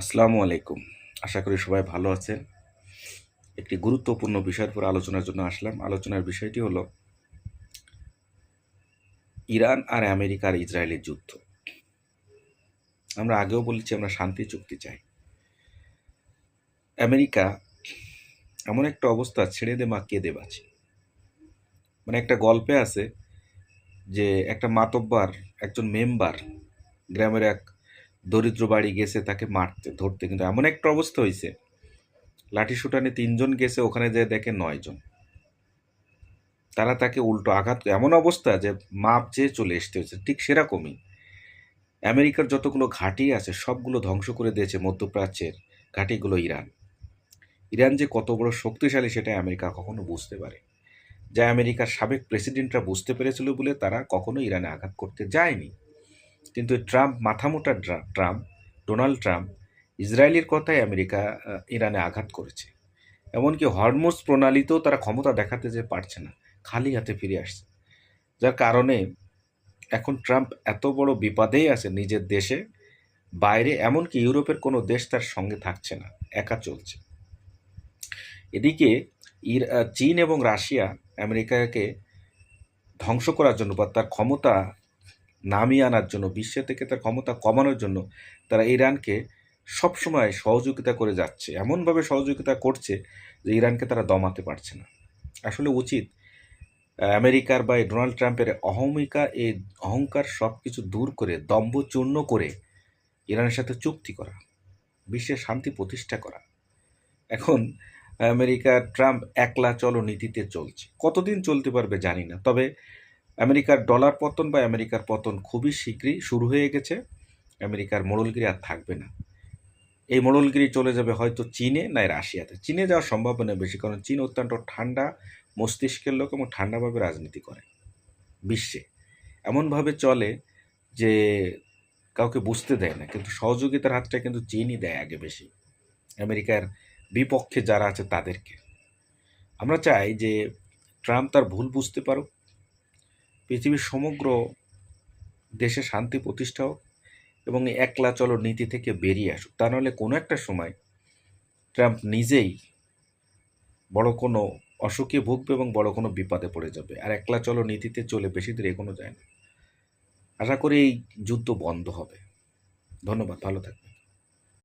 আসসালামু আলাইকুম। আশা করি সবাই ভালো আছেন। একটি গুরুত্বপূর্ণ বিষয়ের উপর আলোচনার জন্য আসলাম। আলোচনার বিষয়টি হলো ইরান আর আমেরিকা আর ইসরায়েলের যুদ্ধ। আমরা আগেও বলেছি আমরা শান্তি চুক্তি চাই। আমেরিকা এমন একটা অবস্থা ছেড়ে দে মা কেঁদে বাঁচি। মানে একটা গল্পে আছে যে একটা মাতব্বর একজন মেম্বার গ্রামের এক দরিদ্র বাড়ি গেছে তাকে মারতে ধরতে, কিন্তু এমন একটা অবস্থা হয়েছে লাঠি শুটানি 3 জন গেছে, ওখানে যেয়ে দেখে 9 জন। তারা তাকে উল্টো আঘাত, এমন অবস্থা যে মাপ চেয়ে চলে আসতে হয়েছে। ঠিক সেরকমই আমেরিকার যতগুলো ঘাঁটি আছে সবগুলো ধ্বংস করে দিয়েছে মধ্যপ্রাচ্যের ঘাঁটিগুলো ইরান। ইরান যে কত বড় শক্তিশালী সেটা আমেরিকা কখনো বুঝতে পারে, যা আমেরিকার সাবেক প্রেসিডেন্টরা বুঝতে পেরেছিল বলে তারা কখনো ইরানে আঘাত করতে যায়নি। কিন্তু ট্রাম্প, মাথামোটা ট্রাম্প, ডোনাল্ড ট্রাম্প ইসরায়েলের কথায় আমেরিকা ইরানে আঘাত করেছে। এমনকি হরমুজ প্রণালীতেও তারা ক্ষমতা দেখাতে যে পারছে না, খালি হাতে ফিরে আসছে। যার কারণে এখন ট্রাম্প এত বড় বিপদেই আছে নিজের দেশে, বাইরে, এমনকি ইউরোপের কোনো দেশ তার সঙ্গে থাকছে না, একা চলছে। এদিকে চীন এবং রাশিয়া আমেরিকাকে ধ্বংস করার জন্য বা তার ক্ষমতা নামিয়ে আনার জন্য, বিশ্ব থেকে তার ক্ষমতা কমানোর জন্য তারা ইরানকে সবসময় সহযোগিতা করে যাচ্ছে। এমনভাবে সহযোগিতা করছে যে ইরানকে তারা দমাতে পারছে না। আসলে উচিত আমেরিকার বা ডোনাল্ড ট্রাম্পের অহংকার সব কিছু দূর করে, দম্ভ চূর্ণ করে ইরানের সাথে চুক্তি করা, বিশ্বে শান্তি প্রতিষ্ঠা করা। এখন আমেরিকার ট্রাম্প একলা চলো নীতিতে চলছে, কতদিন চলতে পারবে জানি না। তবে আমেরিকার ডলার পতন বা আমেরিকার পতন খুবই শীঘ্রই শুরু হয়ে গেছে। আমেরিকার মোড়লগিরি আর থাকবে না। এই মোড়লগিরি চলে যাবে হয়তো চীনে, নয় রাশিয়াতে। চীনে যাওয়ার সম্ভাবনা বেশি, কারণ চীন অত্যন্ত ঠান্ডা মস্তিষ্কের লোক এবং ঠান্ডাভাবে রাজনীতি করে। বিশ্বে এমনভাবে চলে যে কাউকে বুঝতে দেয় না, কিন্তু সহযোগিতার হাতটা কিন্তু চীনই দেয় আগে বেশি, আমেরিকার বিপক্ষে যারা আছে তাদেরকে। আমরা চাই যে ট্রাম্প তার ভুল বুঝতে পারুক, পৃথিবীর সমগ্র দেশে শান্তি প্রতিষ্ঠা হোক এবং এই একলা চলো নীতি থেকে বেরিয়ে আসুক। তা নাহলে কোনো একটা সময় ট্রাম্প নিজেই বড় কোনো অসুখে ভুগবে এবং বড় কোনো বিপদে পড়ে যাবে। আর একলা চলো নীতিতে চলে বেশি দূর এগোনো যায় না। আশা করি এই যুদ্ধ বন্ধ হবে। ধন্যবাদ, ভালো থাকবেন।